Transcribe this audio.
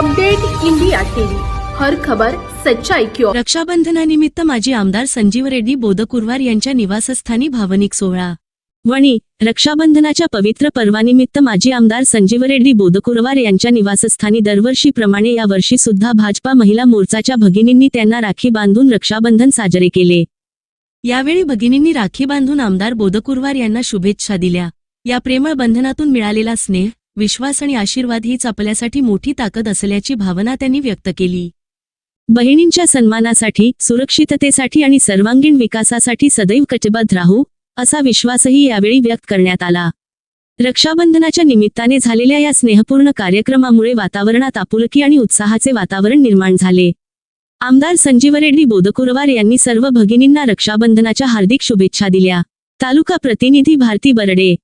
Update India TV, हर खबर सच्चाई की ओर। रक्षाबंधनानिमित्त माजी आमदार संजीव रेड्डी बोदकुरवार यांच्या निवासस्थानी भावनिक सोहळा। वणी, रक्षाबंधनाच्या पवित्र पर्वानिमित्त माजी आमदार संजीव रेड्डी बोदकुरवार यांच्या निवासस्थानी दरवर्षीप्रमाणे यावर्षी सुद्धा भाजपा महिला मोर्चाच्या भगिनींनी त्यांना राखी बांधून रक्षाबंधन साजरे केले। यावेळी भगिनींनी राखी बांधून आमदार बोदकुरवार यांना शुभेच्छा दिल्या। या प्रेमळ बंधनातून मिळालेला स्नेह, विश्वास आणि आशीर्वाद हीच आपल्यासाठी मोठी ताकद असल्याची भावना त्यांनी व्यक्त केली। बहिणींच्या सन्मानासाठी, सुरक्षिततेसाठी आणि सर्वांगीण विकासासाठी सदैव कटिबद्ध राहू, असा विश्वासही यावेळी व्यक्त करण्यात आला। रक्षाबंधनाच्या निमित्ताने झालेल्या या स्नेहपूर्ण कार्यक्रमामुळे वातावरणात आपुलकी आणि उत्साहाचे वातावरण निर्माण झाले। आमदार संजीव रेड्डी बोदकुरवार यांनी सर्व भगिनींना रक्षाबंधनाच्या हार्दिक शुभेच्छा दिल्या। तालुका प्रतिनिधी भारती बरडे।